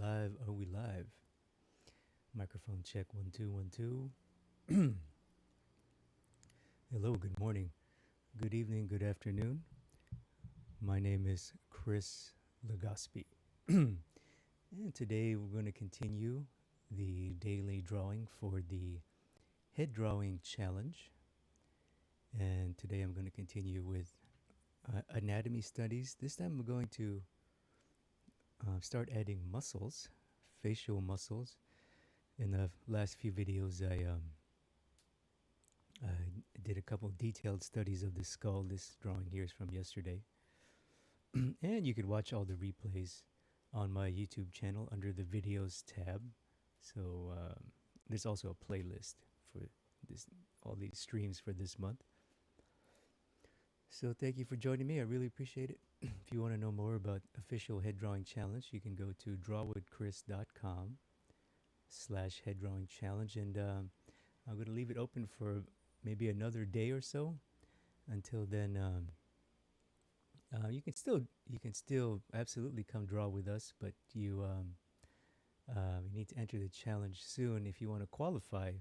live? Are we live? Microphone check 1 2 1 2. Hello, good morning, good evening, good afternoon. My name is Chris Legaspi. And today we're going to continue the daily drawing for the head drawing challenge. And today I'm going to continue with anatomy studies. This time we're going to start adding muscles, facial muscles. In the last few videos, I did a couple detailed studies of the skull. This drawing here is from yesterday. And you could watch all the replays on my YouTube channel under the videos tab. So there's also a playlist for this, all these streams for this month. So thank you for joining me. I really appreciate it. If you want to know more about official head drawing challenge, you can go to drawwithchris.com/head drawing challenge, and I'm going to leave it open for maybe another day or so. Until then, you can still absolutely come draw with us, but you need to enter the challenge soon if you want to qualify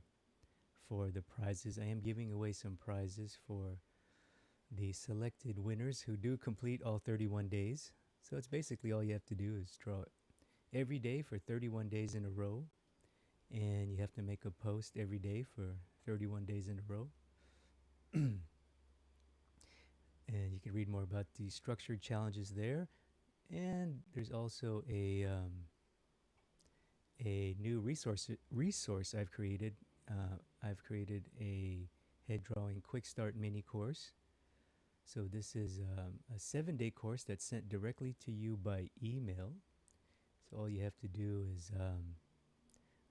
for the prizes. I am giving away some prizes for the selected winners who do complete all 31 days. So it's basically all you have to do is draw every day for 31 days in a row, and you have to make a post every day for 31 days in a row. And you can read more about the structured challenges there. And there's also a new resource I've created. I've created a head drawing quick start mini course. So this is a 7-day course that's sent directly to you by email. So all you have to do is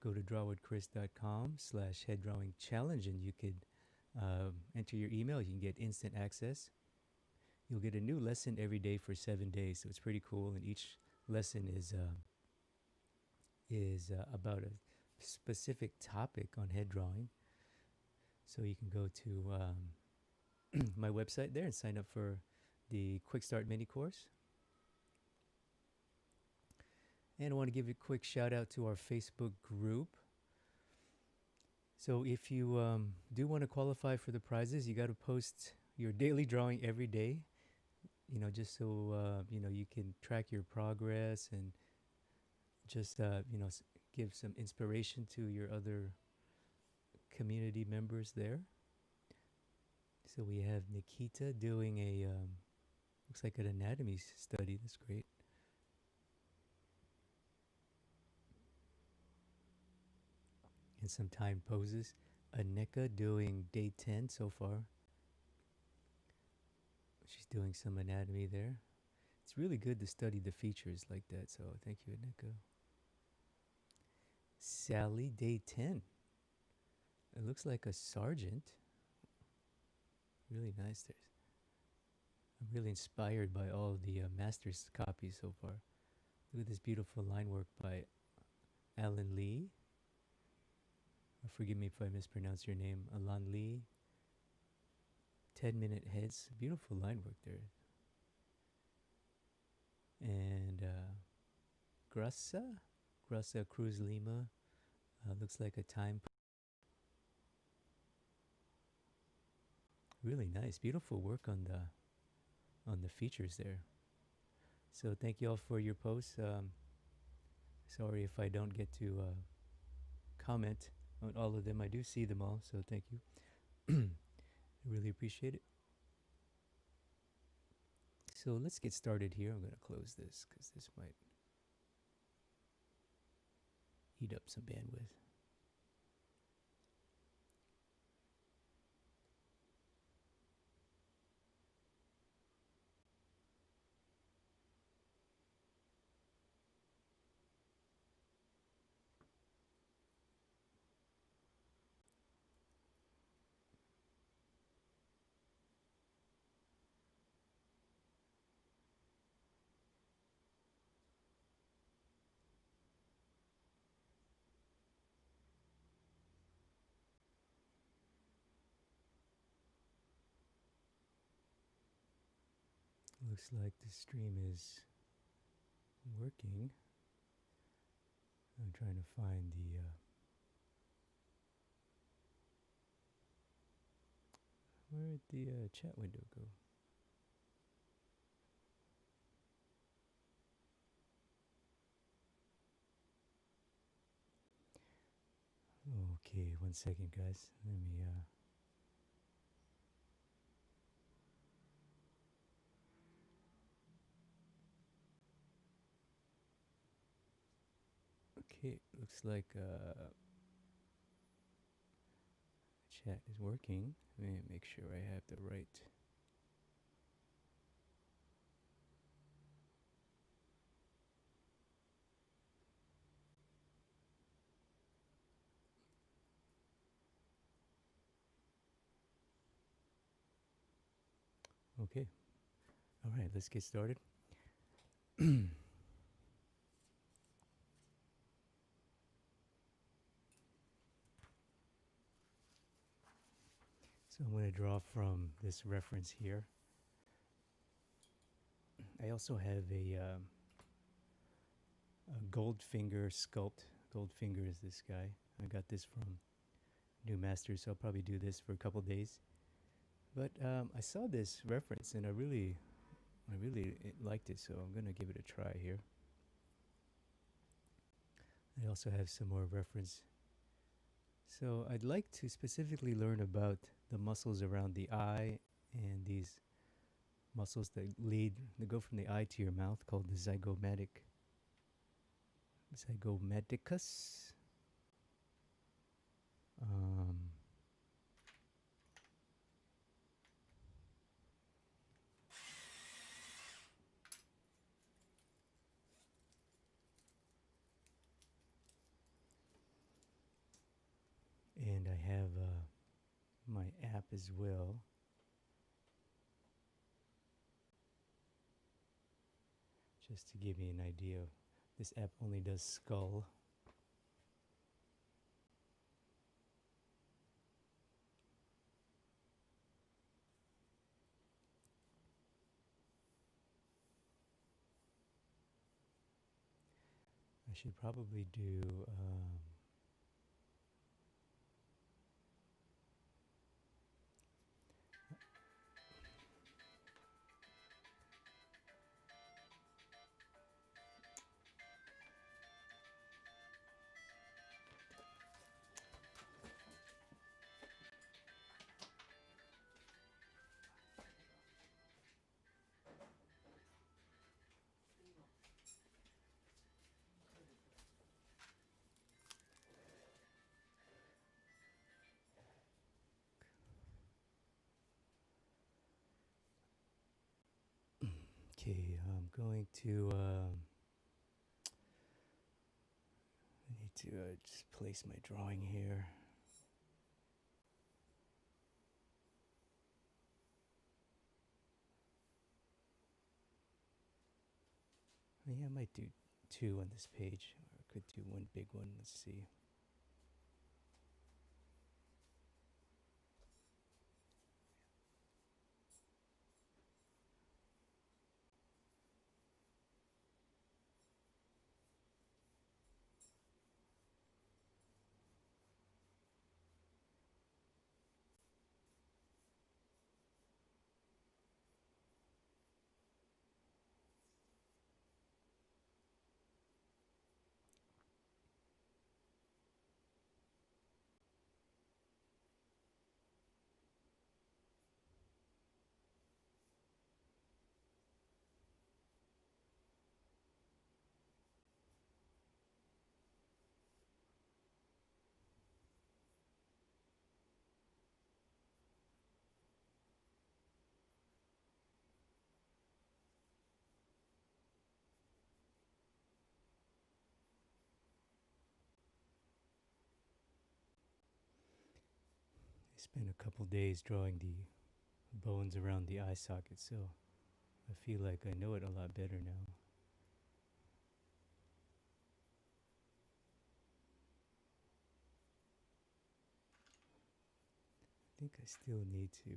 go to drawwithchris.com/head drawing challenge, and you could enter your email. You can get instant access. You'll get a new lesson every day for 7 days, so it's pretty cool. And each lesson is about a specific topic on head drawing. So you can go to my website there and sign up for the Quick Start mini course. And I want to give a quick shout out to our Facebook group. So if you do want to qualify for the prizes, you got to post your daily drawing every day, just so you can track your progress and just give some inspiration to your other community members there. So we have Nikita doing a looks like an anatomy study. That's great. And some time poses. Aneka doing day 10 so far. She's doing some anatomy there. It's really good to study the features like that, so thank you, Aneka. Sally, day 10. It looks like a sergeant. Really nice. I'm really inspired by all the master's copies so far. Look at this beautiful line work by Alan Lee. Forgive me if I mispronounce your name. Alan Lee. 10-minute heads. Beautiful line work there. And Grasa Cruz Lima. Looks like a time. Really nice. Beautiful work on the features there. So thank you all for your posts. Sorry if I don't get to comment on all of them. I do see them all, so thank you. I really appreciate it. So let's get started here. I'm going to close this because this might eat up some bandwidth. Looks like the stream is working. I'm trying to find the. Where did the chat window go? Okay, 1 second, guys. Let me. Okay, looks like chat is working. Let me make sure I have the right. Okay. All right, let's get started. So I'm going to draw from this reference here. I also have a Goldfinger sculpt. Goldfinger is this guy. I got this from New Masters, so I'll probably do this for a couple days. But I saw this reference and I really liked it, so I'm going to give it a try here. I also have some more reference. So I'd like to specifically learn about the muscles around the eye and these muscles that go from the eye to your mouth, called the zygomaticus. And I have my app as well. Just to give you an idea, this app only does skull. I should probably do okay, I'm going to I need to just place my drawing here. Yeah, I might do 2 on this page, or I could do 1 big one. Let's see. I spent a couple days drawing the bones around the eye socket, so I feel like I know it a lot better now. I think I still need to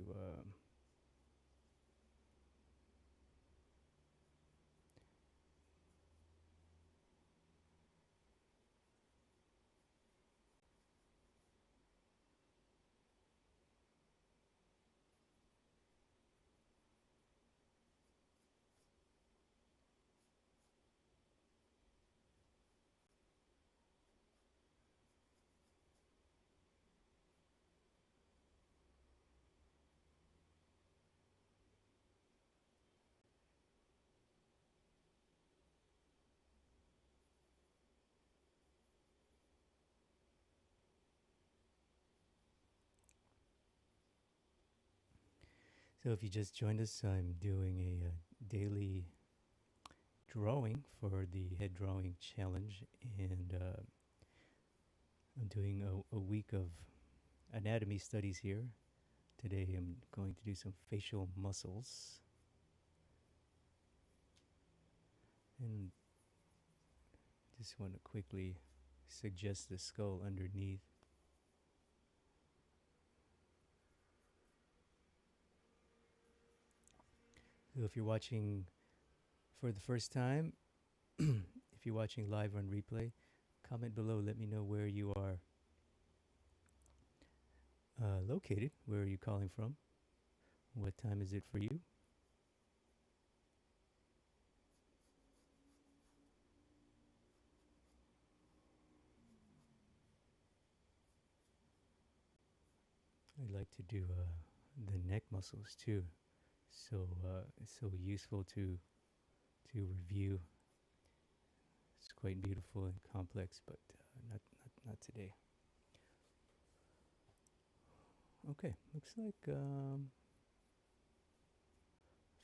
So if you just joined us, I'm doing a daily drawing for the head drawing challenge, and I'm doing a week of anatomy studies here. Today I'm going to do some facial muscles, and just want to quickly suggest the skull underneath. So if you're watching for the first time, if you're watching live on replay, comment below. Let me know where you are located. Where are you calling from? What time is it for you? I like to do the neck muscles too. So it's so useful to review. It's quite beautiful and complex, but not today. Okay, looks like I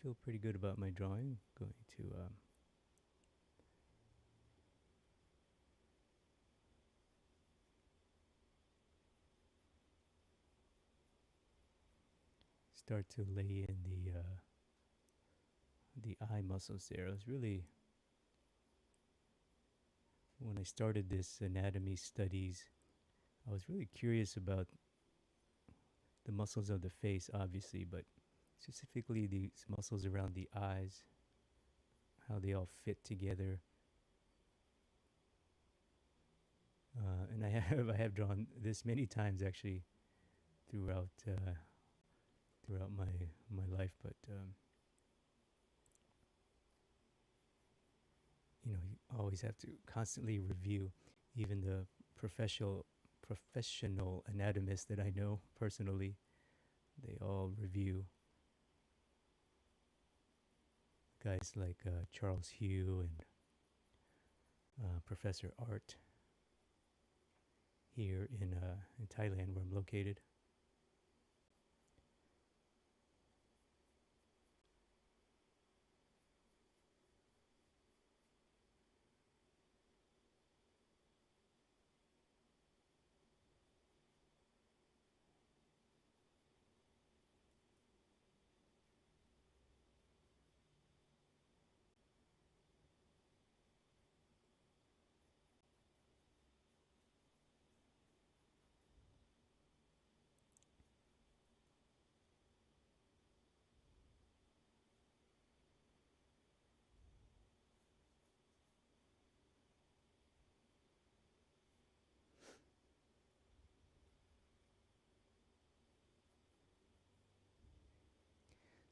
feel pretty good about my drawing. Going to start to lay in the eye muscles there. I was really, when I started this anatomy studies, I was really curious about the muscles of the face, obviously, but specifically these muscles around the eyes, how they all fit together. And I have drawn this many times actually throughout throughout my life, but you always have to constantly review. Even the professional anatomists that I know personally, they all review. Guys like Charles Hugh and Professor Art here in Thailand, where I'm located.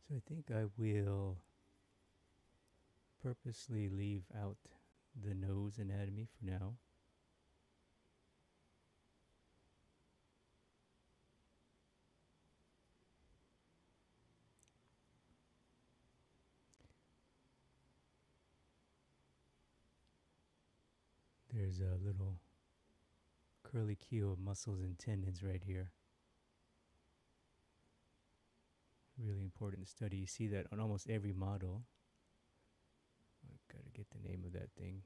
So I think I will purposely leave out the nose anatomy for now. There's a little curly cue of muscles and tendons right here. Really important to study. You see that on almost every model. I've got to get the name of that thing.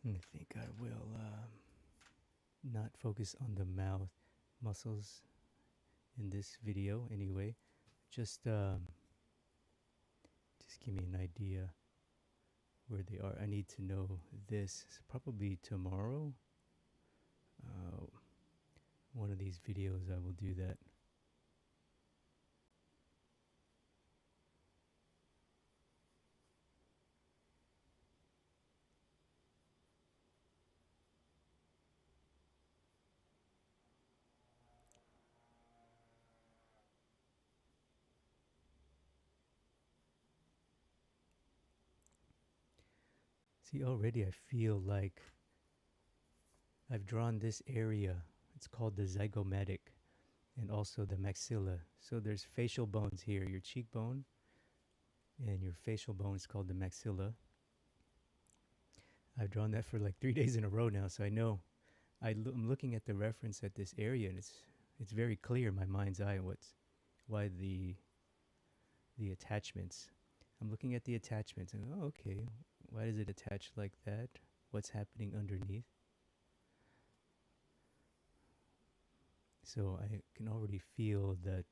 I think I will not focus on the mouth muscles in this video anyway. Just give me an idea where they are. I need to know this. Probably tomorrow. One of these videos I will do that. See, already I feel like I've drawn this area. It's called the zygomatic and also the maxilla. So there's facial bones here. Your cheekbone and your facial bone is called the maxilla. I've drawn that for like 3 days in a row now, so I know. I'm looking at the reference at this area, and it's very clear in my mind's eye why the attachments. I'm looking at the attachments, and oh, okay, why does it attach like that? What's happening underneath? So I can already feel that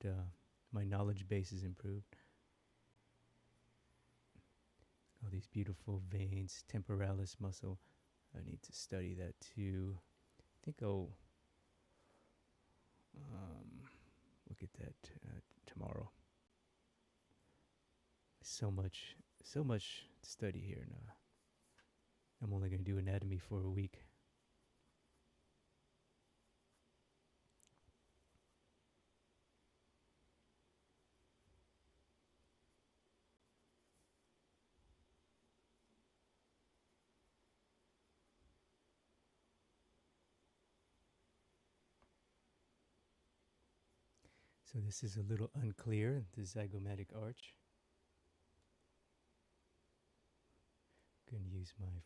my knowledge base is improved. All these beautiful veins, temporalis muscle. I need to study that too. I think I'll look at that tomorrow. So much to study here now. I'm only going to do anatomy for a week. So this is a little unclear, the zygomatic arch. I'm going to use my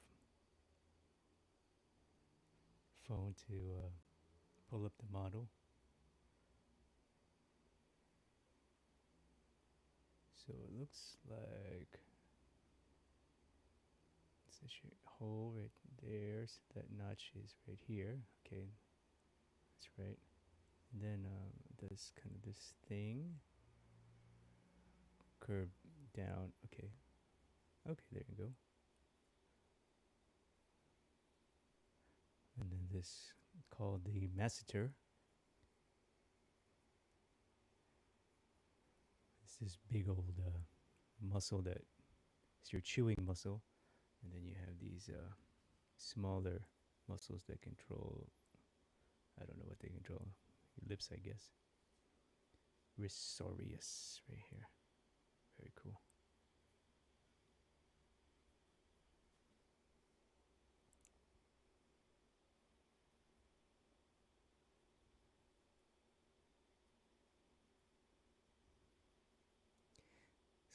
phone to pull up the model. So it looks like it's this hole right there. So that notch is right here. Okay, that's right. And then does kind of this thing curve down. Okay, there you go. And then this called the masseter. It's this big old muscle that is your chewing muscle, and then you have these smaller muscles that control. I don't know what they control. Your lips, I guess. Risorius right here. Very cool.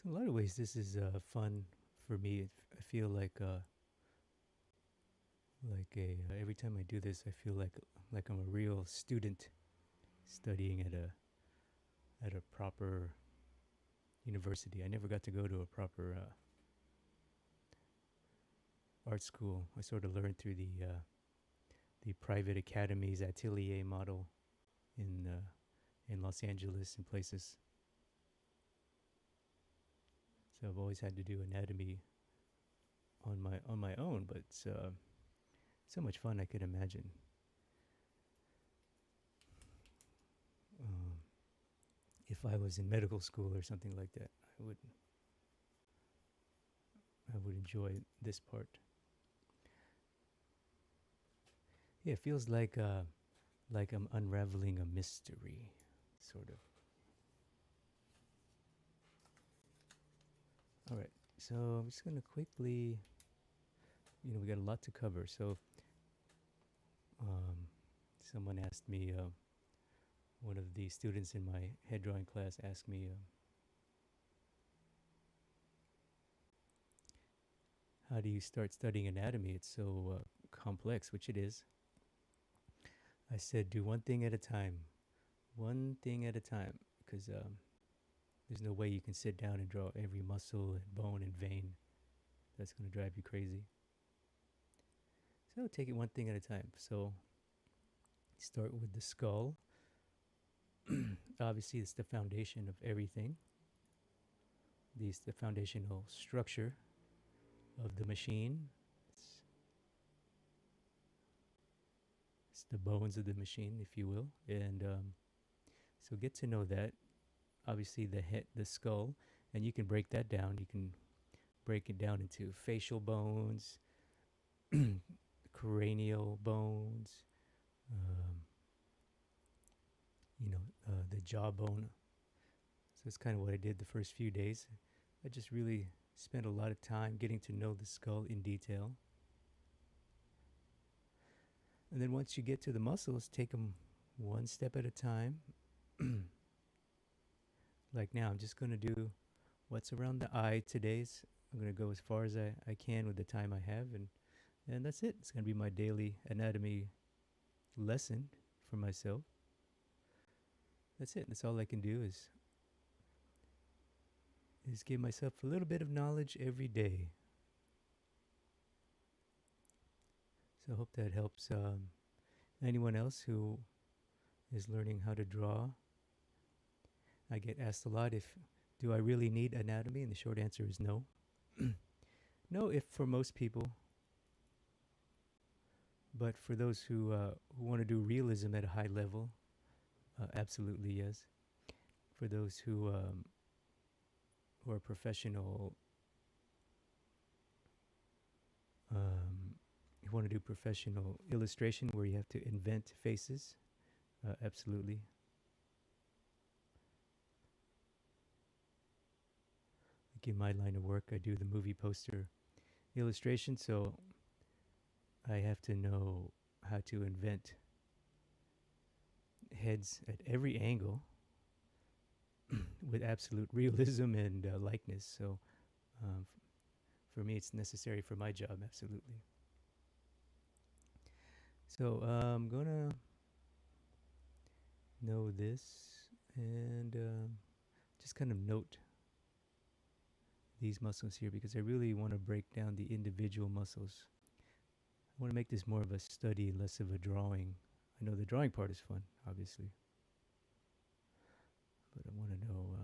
So in a lot of ways, this is fun for me. I feel like every time I do this, I feel like I'm a real student studying at a proper university. I never got to go to a proper art school. I sort of learned through the private academies, atelier model in Los Angeles and places. So I've always had to do anatomy on my own, but it's so much fun. I could imagine. If I was in medical school or something like that, I would enjoy this part. Yeah, it feels like I'm unraveling a mystery, sort of. All right, so I'm just gonna quickly, we got a lot to cover. So, someone asked me, one of the students in my head drawing class asked me, how do you start studying anatomy? It's so complex, which it is. I said, do one thing at a time. One thing at a time, because there's no way you can sit down and draw every muscle and bone and vein. That's going to drive you crazy. So take it one thing at a time. So start with the skull. Obviously, it's the foundation of everything. This the foundational structure of the machine. It's the bones of the machine, if you will. And so get to know that. Obviously, the head, the skull, and you can break that down. You can break it down into facial bones, cranial bones, the jawbone. So it's kind of what I did the first few days. I just really spent a lot of time getting to know the skull in detail. And then once you get to the muscles, take them one step at a time. Like now, I'm just going to do what's around the eye today's. I'm going to go as far as I can with the time I have, and that's it. It's going to be my daily anatomy lesson for myself. That's it. That's all I can do is give myself a little bit of knowledge every day. So I hope that helps anyone else who is learning how to draw. I get asked a lot if do I really need anatomy, and the short answer is no. No, if for most people, but for those who want to do realism at a high level, absolutely yes. For those who are professional, who want to do professional illustration where you have to invent faces, absolutely. Like in my line of work, I do the movie poster illustration, so I have to know how to invent heads at every angle with absolute realism and likeness. So for me, it's necessary for my job, absolutely. So I'm gonna know this and just kind of note these muscles here because I really want to break down the individual muscles. I want to make this more of a study, less of a drawing. I know the drawing part is fun, obviously, but I want to know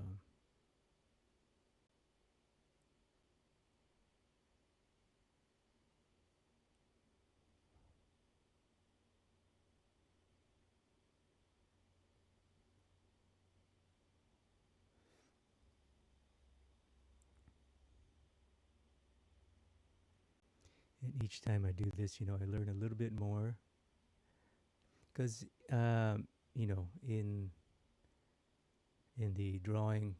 and each time I do this, I learn a little bit more because in the drawing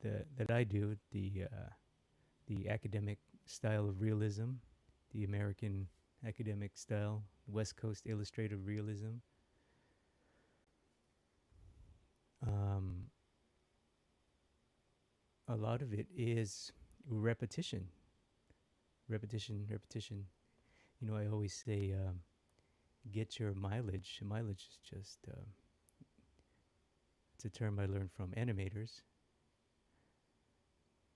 that I do, the academic style of realism, the American academic style, West Coast illustrative realism. A lot of it is repetition, repetition, repetition. I always say, get your mileage. Mileage is just it's a term I learned from animators.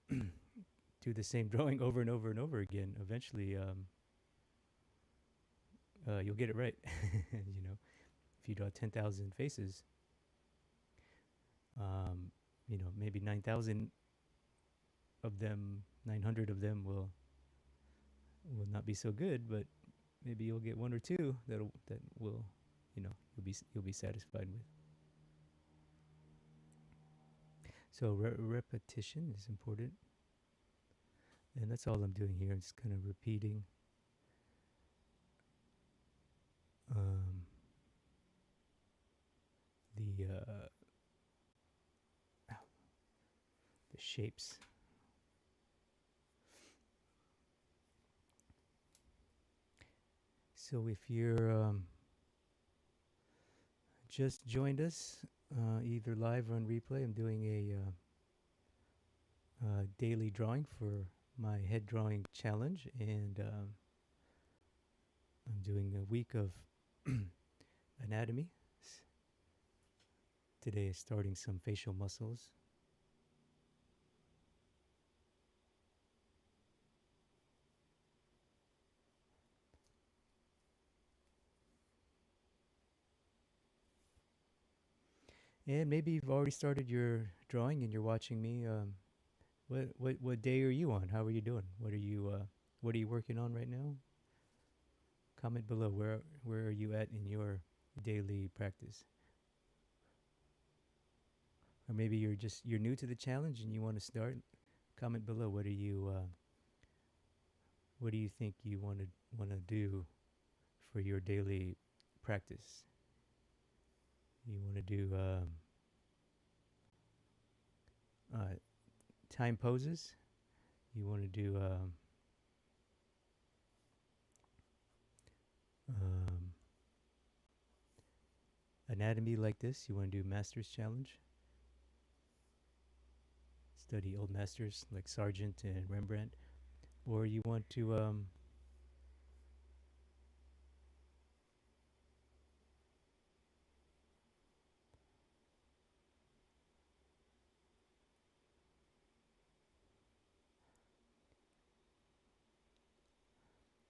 Do the same drawing over and over and over again. Eventually, you'll get it right. If you draw 10,000 faces, maybe 9,000 of them, 900 of them will not be so good, but maybe you'll get one or two that will, you'll be satisfied with. So repetition is important, and that's all I'm doing here. I'm just kind of repeating. The shapes. So if you're just joined us, either live or on replay, I'm doing a daily drawing for my head drawing challenge, and I'm doing a week of anatomy. Today is starting some facial muscles. And maybe you've already started your drawing and you're watching me. What day are you on? How are you doing? What are you working on right now? Comment below. Where are you at in your daily practice? Or maybe you're new to the challenge and you want to start. Comment below. What do you think you want to do for your daily practice? You want to do time poses. You want to do anatomy like this, you want to do Master's Challenge, study old masters like Sargent and Rembrandt, or you want to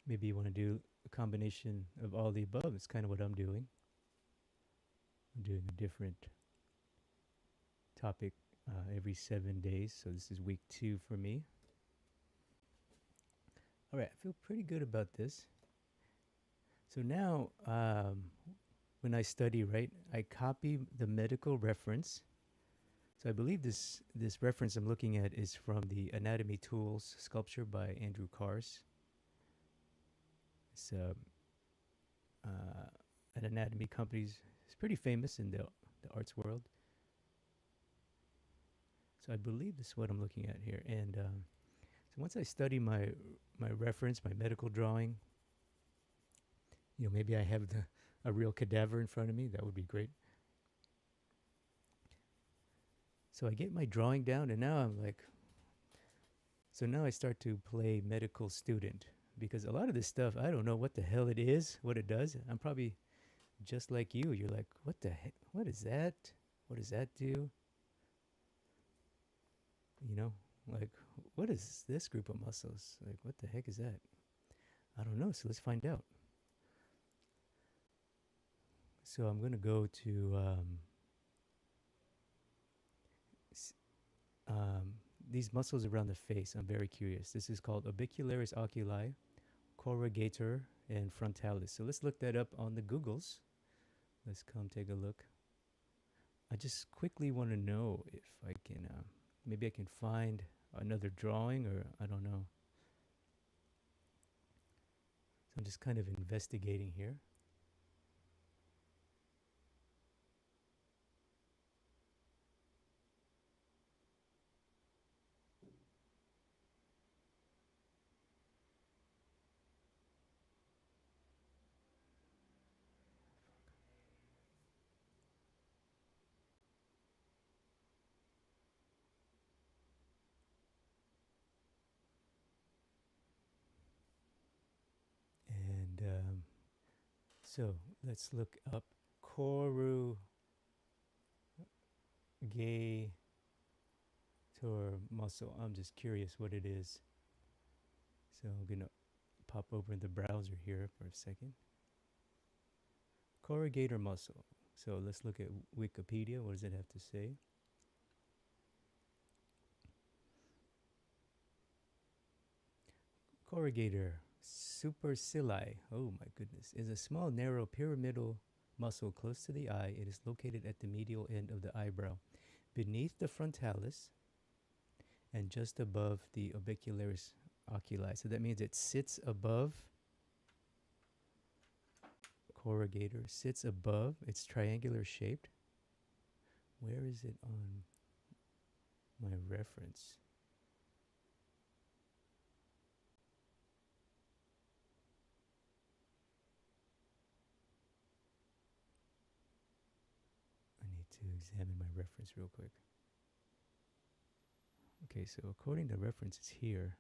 maybe you want to do a combination of all the above. It's kind of what I'm doing. I'm doing a different topic every 7 days, so this is week 2 for me. All right, I feel pretty good about this. So now, when I study, right, I copy the medical reference. So I believe this reference I'm looking at is from the Anatomy Tools sculpture by Andrew Kars. It's an anatomy company. It's pretty famous in the arts world. So I believe this is what I'm looking at here. And so once I study my reference, my medical drawing, maybe I have a real cadaver in front of me. That would be great. So I get my drawing down, and now I'm like, so now I start to play medical student, because a lot of this stuff, I don't know what the hell it is, what it does. I'm probably just like you. You're like, what the heck? What is that? What does that do? Like, what is this group of muscles? Like, what the heck is that? I don't know. So let's find out. So I'm going to go to these muscles around the face. I'm very curious. This is called orbicularis oculi, corrugator, and frontalis. So let's look that up on the Googles. Let's come take a look. I just quickly want to know if I can, maybe I can find another drawing, or I don't know. So I'm just kind of investigating here. And so let's look up corrugator muscle. I'm just curious what it is. So I'm going to pop open the browser here for a second. Corrugator muscle. So let's look at Wikipedia. What does it have to say? Corrugator supercilii, oh my goodness, is a small, narrow, pyramidal muscle close to the eye. It is located at the medial end of the eyebrow, beneath the frontalis, and just above the orbicularis oculi. So that means it sits above, corrugator sits above, it's triangular shaped. Where is it on my reference? I need to examine my reference real quick. Okay, so according to references here,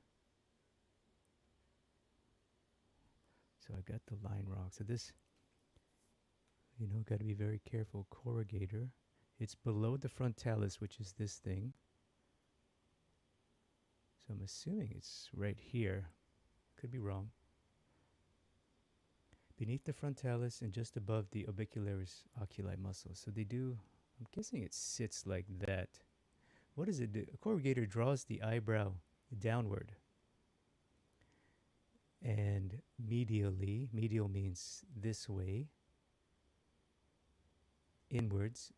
so I got the line wrong. So this, got to be very careful. Corrugator. It's below the frontalis, which is this thing. So I'm assuming it's right here. Could be wrong. Beneath the frontalis and just above the orbicularis oculi muscle. So they do, I'm guessing it sits like that. What does it do? A corrugator draws the eyebrow downward. And medially, medial means this way, inwards,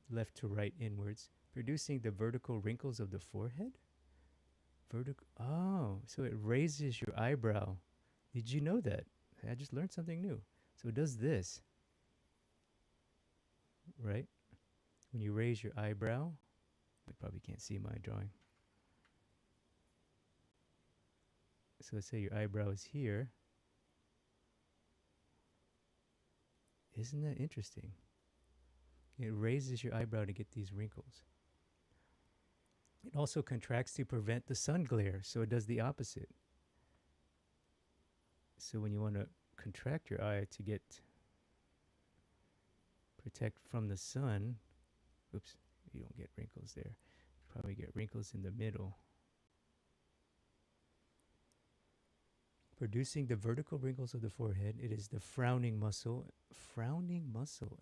left to right inwards, producing the vertical wrinkles of the forehead? Oh, so it raises your eyebrow. Did you know that? I just learned something new. So it does this, right? When you raise your eyebrow, you probably can't see my drawing. So let's say your eyebrow is here. Isn't that interesting? It raises your eyebrow to get these wrinkles. It also contracts to prevent the sun glare, so it does the opposite. So when you want to contract your eye to get protect from the sun, oops, you don't get wrinkles there. You probably get wrinkles in the middle. Producing the vertical wrinkles of the forehead, it is the frowning muscle,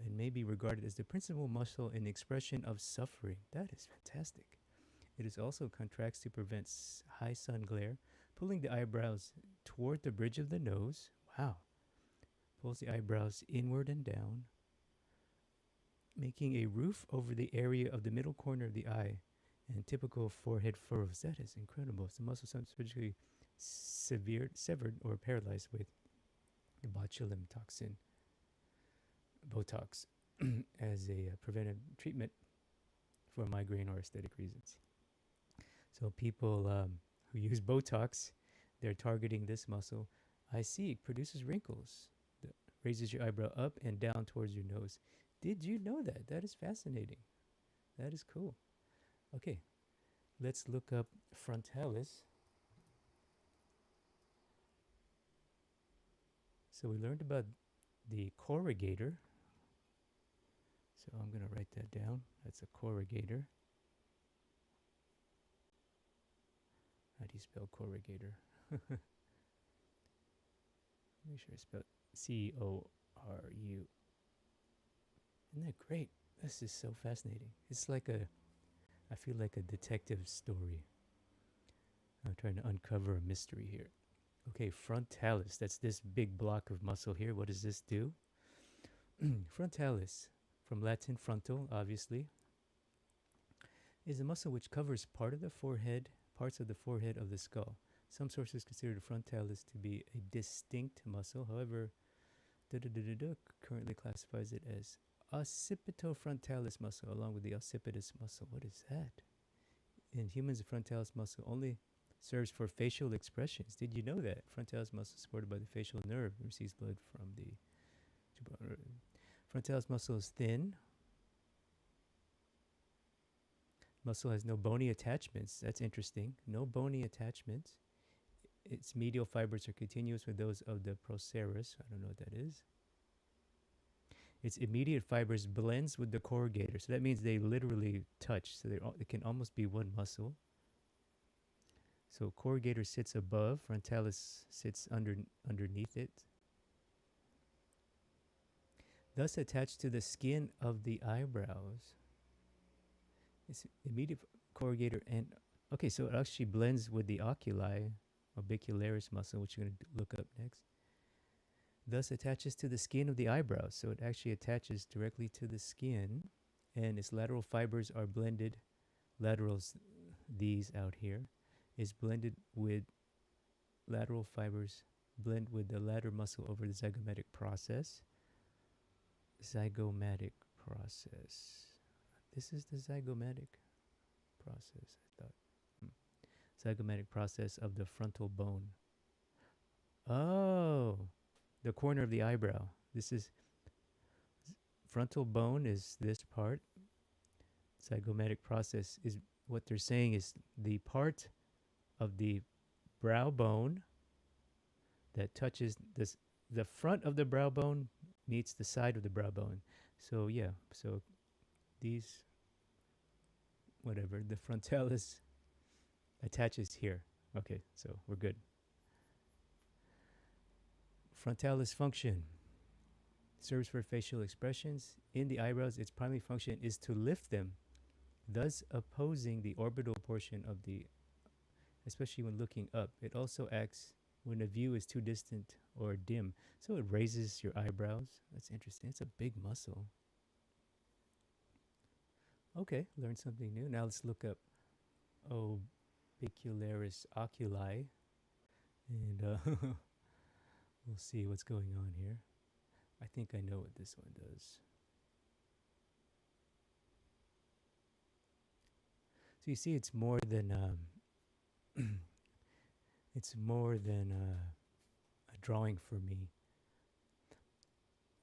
and may be regarded as the principal muscle in the expression of suffering. That is fantastic. It is also contracts to prevent high sun glare, pulling the eyebrows toward the bridge of the nose. Wow. Pulls the eyebrows inward and down, making a roof over the area of the middle corner of the eye and typical forehead furrows. That is incredible. It's the muscle surgically severed or paralyzed with the botulinum toxin, Botox, as a preventive treatment for migraine or aesthetic reasons. So people who use Botox, they're targeting this muscle. I see it produces wrinkles, that raises your eyebrow up and down towards your nose. Did you know that? That is fascinating. That is cool. Okay, let's look up frontalis. So we learned about the corrugator. So I'm going to write that down. That's a corrugator. How do you spell corrugator? Make sure I spell C-O-R-U. Isn't that great? This is so fascinating. It's like I feel like a detective story. I'm trying to uncover a mystery here. Okay, frontalis, that's this big block of muscle here. What does this do? Frontalis, from Latin frontal, obviously, is a muscle which covers parts of the forehead of the skull. Some sources consider the frontalis to be a distinct muscle. However, currently classifies it as occipitofrontalis muscle, along with the occipitus muscle. What is that? In humans, the frontalis muscle only serves for facial expressions. Did you know that? Frontalis muscle is supported by the facial nerve and receives blood from the frontalis muscle is thin. Muscle has no bony attachments. That's interesting. No bony attachments. Its medial fibers are continuous with those of the procerus. I don't know what that is. Its immediate fibers blends with the corrugator. So that means they literally touch. So they can almost be one muscle. So corrugator sits above, frontalis sits underneath it. Thus attached to the skin of the eyebrows. It's immediate corrugator and okay, so it actually blends with the oculi, orbicularis muscle, which you're going to look up next. Thus attaches to the skin of the eyebrows. So it actually attaches directly to the skin, and its lateral fibers are blended. Laterals, these out here, is blended with lateral fibers blend with the lateral muscle over the zygomatic process. Zygomatic process. This is the zygomatic process, I thought. Zygomatic process of the frontal bone. Oh, the corner of the eyebrow. This is frontal bone is this part. Zygomatic process is what they're saying is the part of the brow bone that touches this, the front of the brow bone meets the side of the brow bone. So yeah, so these, whatever, the frontalis attaches here. Okay, so we're good. Frontalis function serves for facial expressions. In the eyebrows, its primary function is to lift them, thus opposing the orbital portion of the, especially when looking up. It also acts when a view is too distant or dim. So it raises your eyebrows. That's interesting. It's a big muscle. Okay, learned something new. Now let's look up orbicularis oculi, and we'll see what's going on here. I think I know what this one does. So you see, it's more than it's more than a drawing for me.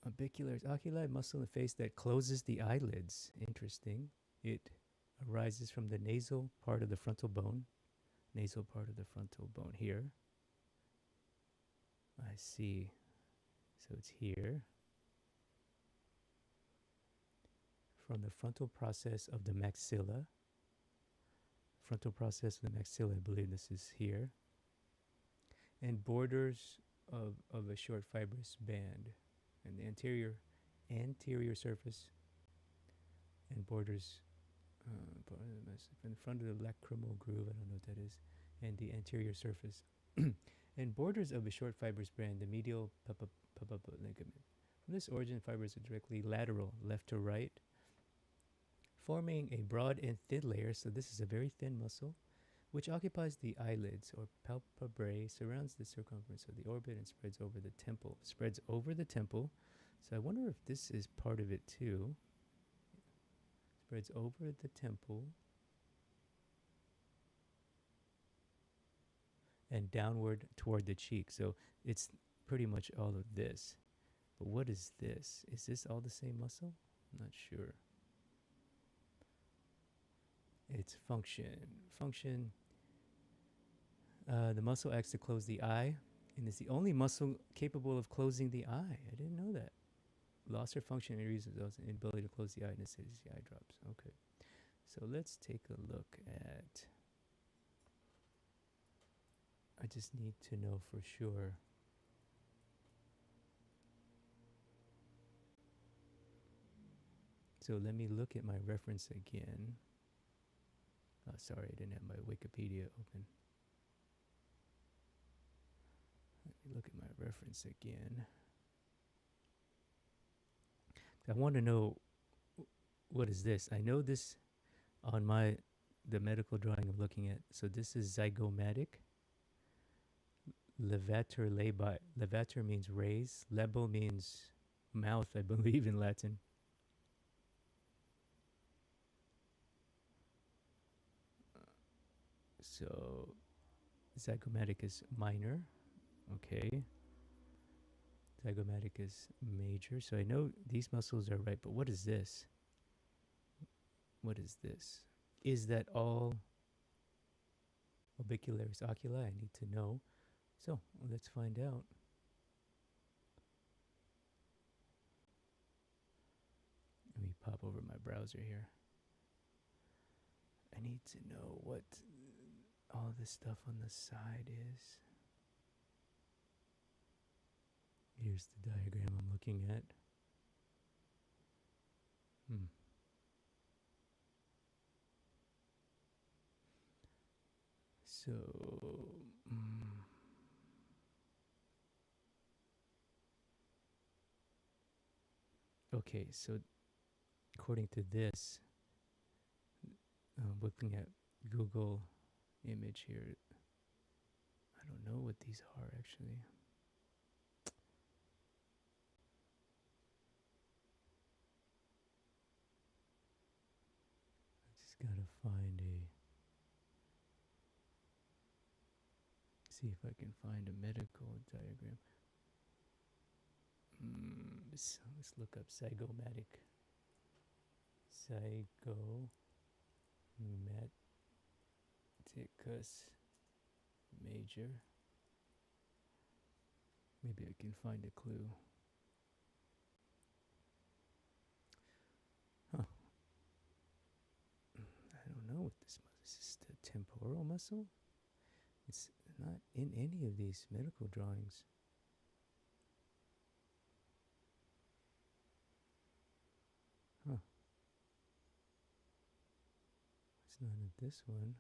Orbicularis oculi, muscle in the face that closes the eyelids. Interesting. It arises from the nasal part of the frontal bone. Nasal part of the frontal bone here. I see. So it's here. From the frontal process of the maxilla. Frontal process of the maxilla, I believe this is here. And borders of a short fibrous band. And the anterior surface and borders in front of the lacrimal groove, I don't know what that is, and the anterior surface. And borders of a short fibrous band, the medial ligament. From this origin, fibers are directly lateral, left to right, forming a broad and thin layer. So this is a very thin muscle, which occupies the eyelids or palpebrae, surrounds the circumference of the orbit, and spreads over the temple. Spreads over the temple. So I wonder if this is part of it too. Spreads over the temple and downward toward the cheek. So it's pretty much all of this. But what is this? Is this all the same muscle? I'm not sure. Its function. Function. The muscle acts to close the eye, and it's the only muscle capable of closing the eye. I didn't know that. Loss or function in reason results in inability to close the eye, necessitates the eye drops. Okay. So let's take a look at. I just need to know for sure. So let me look at my reference again. Oh, sorry, I didn't have my Wikipedia open. Let me look at my reference again. I want to know, what is this? I know this on the medical drawing I'm looking at. So this is zygomatic. Levator labi. Levator means raise. Lebo means mouth, I believe, in Latin. So zygomatic is minor. Okay. Zygomatic is major. So I know these muscles are right, but what is this? What is this? Is that all orbicularis oculi? I need to know. So let's find out. Let me pop over my browser here. I need to know what all this stuff on the side is. Here's the diagram I'm looking at. So, okay, so according to this, looking at Google image here, I don't know what these are actually. Gotta find see if I can find a medical diagram. Let's look up zygomatic. Zygomaticus major. Maybe I can find a clue. Huh. I don't know what this muscle is. Is this the temporal muscle? It's not in any of these medical drawings. Huh. It's not in this one.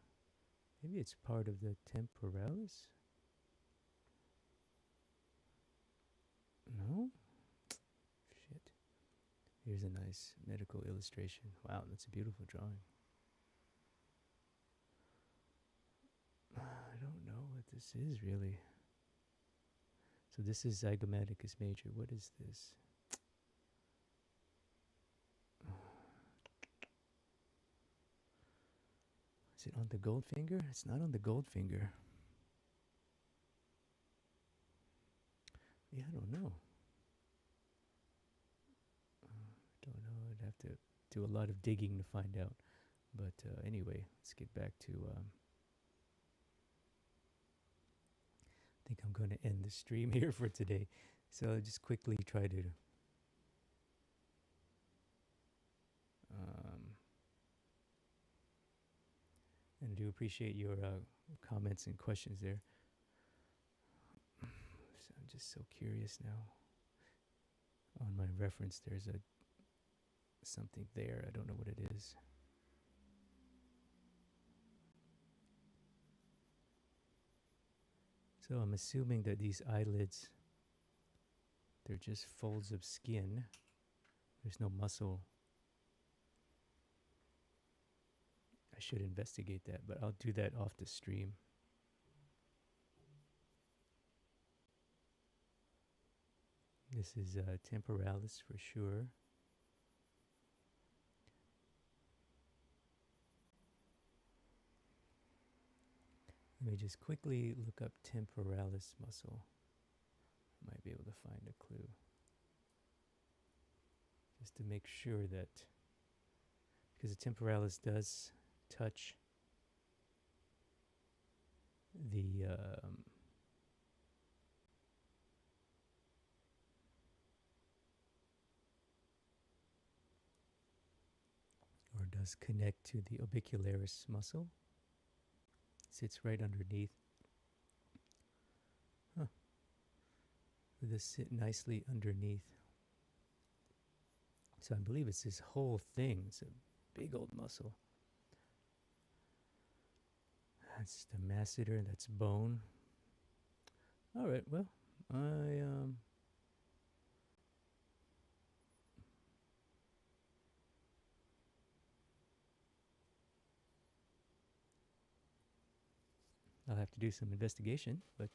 Maybe it's part of the temporalis? No? Shit. Here's a nice medical illustration. Wow, that's a beautiful drawing. I don't know what this is really. So this is zygomaticus major. What is this? Is it on the gold finger? It's not on the gold finger. Yeah, I don't know. do a lot of digging to find out. But anyway, let's get back to. I think I'm going to end the stream here for today. So I'll just quickly try to. And I do appreciate your comments and questions there. So I'm just so curious now. On my reference, there's a something there. I don't know what it is. So I'm assuming that these eyelids, they're just folds of skin. There's no muscle. I should investigate that, but I'll do that off the stream. This is temporalis for sure. Let me just quickly look up temporalis muscle. I might be able to find a clue. Just to make sure that, because the temporalis does touch the or does connect to the orbicularis muscle. Sits right underneath. Huh. This sit nicely underneath. So I believe it's this whole thing. It's a big old muscle. That's the masseter. That's bone. All right. Well, I'll have to do some investigation, but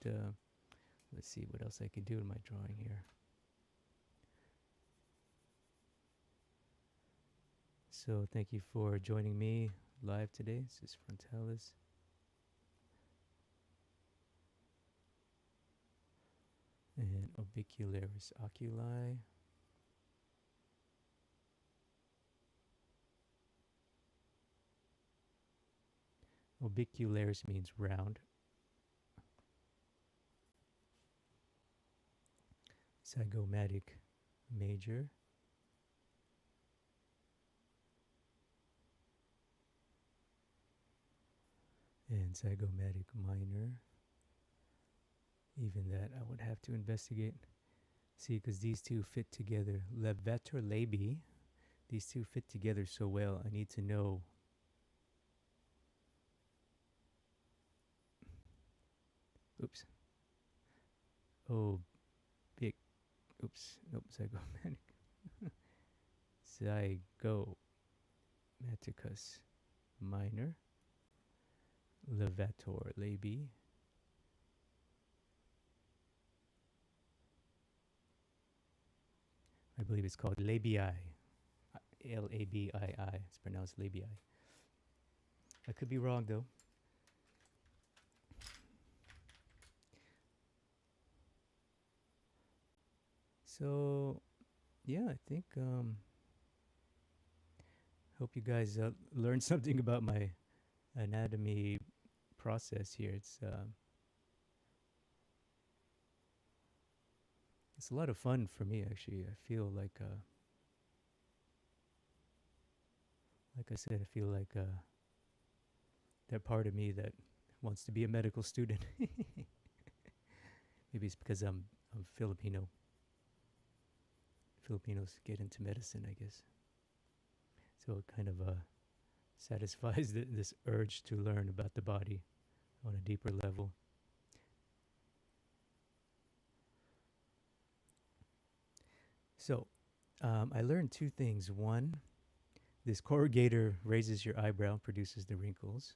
let's see what else I can do in my drawing here. So thank you for joining me live today. This is frontalis. And orbicularis oculi. Orbicularis means round. Zygomatic major. And zygomatic minor. Even that I would have to investigate. See, because these two fit together. Levator labii. These two fit together so well. I need to know. Oops. Oh, big. Oops. Nope. Zygomatic. Zygomaticus minor. Levator labii. I believe it's called labii. Labii. It's pronounced labii. I could be wrong though. So, yeah, I think hope you guys learned something about my anatomy process here. It's a lot of fun for me, actually. I feel like I said, I feel like that part of me that wants to be a medical student. Maybe it's because I'm Filipino. Filipinos get into medicine, I guess. So it kind of satisfies this urge to learn about the body on a deeper level. So I learned two things. One, this corrugator raises your eyebrow, produces the wrinkles.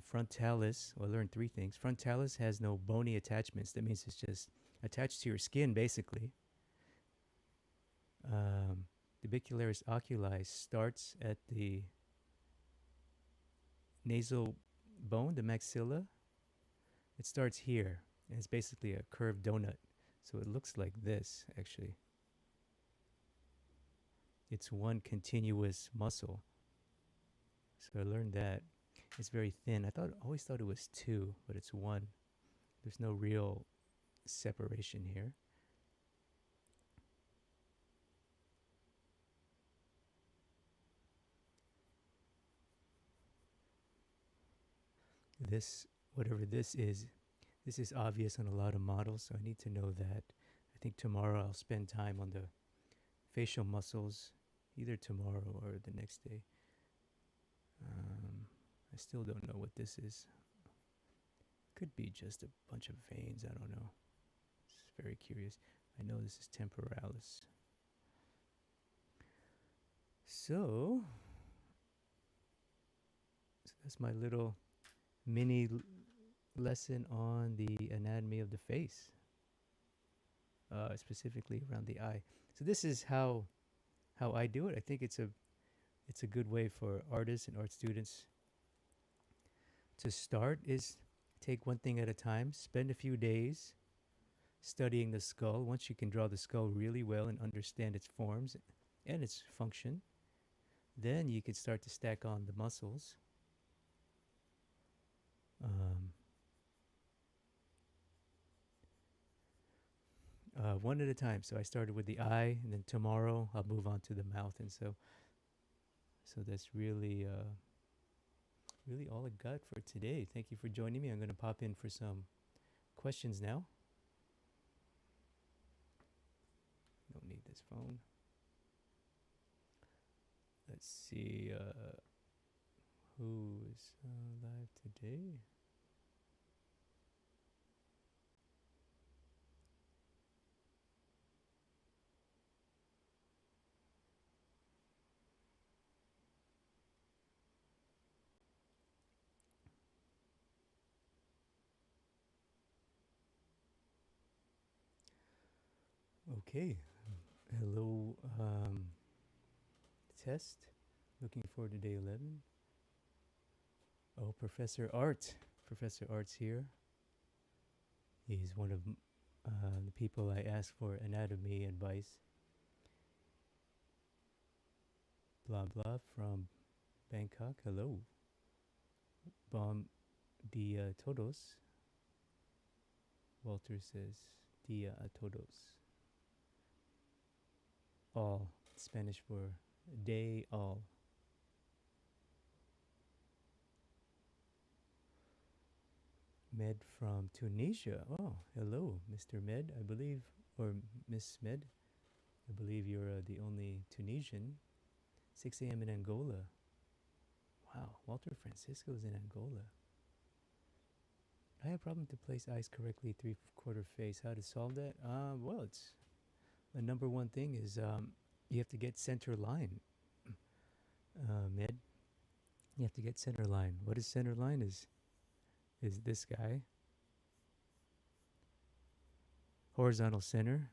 Frontalis, well, I learned three things. Frontalis has no bony attachments. That means it's just attached to your skin, basically. The orbicularis oculi starts at the nasal bone, the maxilla. It starts here, and it's basically a curved donut. So it looks like this, actually. It's one continuous muscle. So I learned that. It's very thin. Always thought it was two, but it's one. There's no real separation here. This, whatever this is obvious on a lot of models, so I need to know that. I think tomorrow I'll spend time on the facial muscles, either tomorrow or the next day. I still don't know what this is. Could be just a bunch of veins, I don't know. It's very curious. I know this is temporalis. So that's my little mini lesson on the anatomy of the face, specifically around the eye. So this is how I do it. I think it's a good way for artists and art students to start. Is take one thing at a time. Spend a few days studying the skull. Once you can draw the skull really well and understand its forms and its function, then you can start to stack on the muscles. One at a time. So I started with the eye, and then tomorrow I'll move on to the mouth, and so that's really really all I got for today. Thank you for joining me. I'm going to pop in for some questions now. Don't need this phone. Let's see who is live today. Okay. Hello, test. Looking forward to day 11. Oh, Professor Art. Professor Art's here. He's one of the people I ask for anatomy advice. Blah blah from Bangkok. Hello. Bom dia todos. Walter says dia a todos. All. Spanish for day all. Med from Tunisia. Oh, hello, Mr. Med, I believe, or Miss Med. I believe you're the only Tunisian. 6 a.m. in Angola. Wow, Walter Francisco's in Angola. I have a problem to place eyes correctly, 3/4 face. How to solve that? Well, it's the number one thing is you have to get center line. Med, you have to get center line. What is center line? Is this guy. Horizontal center.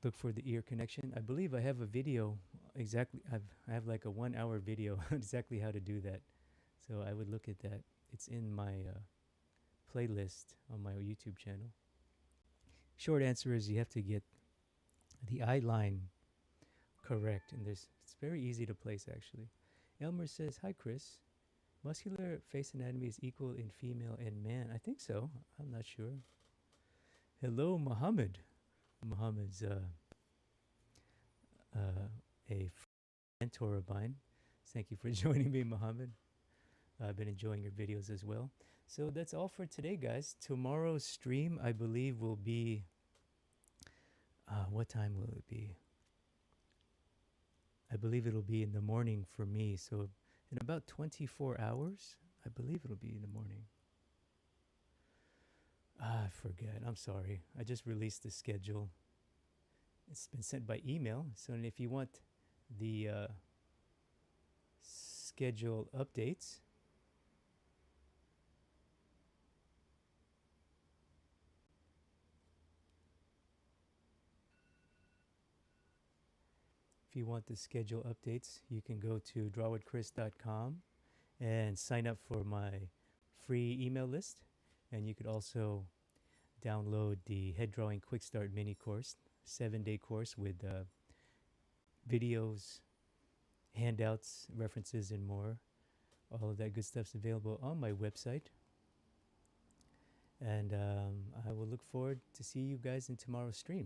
Look for the ear connection. I believe I have a video exactly. I have like a 1 hour video exactly how to do that. So I would look at that. It's in my playlist on my YouTube channel. Short answer is you have to get the eye line correct, and it's very easy to place actually. Elmer says, "Hi Chris, muscular face anatomy is equal in female and man." I think so. I'm not sure. Hello, Muhammad. Muhammad's a mentor of mine. Thank you for joining me, Muhammad. I've been enjoying your videos as well. So that's all for today, guys. Tomorrow's stream, I believe, will be. What time will it be? I believe it'll be in the morning for me. So in about 24 hours, I believe it'll be in the morning. I forget. I'm sorry. I just released the schedule. It's been sent by email. So if you want the schedule updates, if you want the schedule updates, you can go to drawwithchris.com and sign up for my free email list. And you could also download the Head Drawing Quick Start mini course, 7-day course with videos, handouts, references, and more. All of that good stuff's available on my website. And I will look forward to see you guys in tomorrow's streams.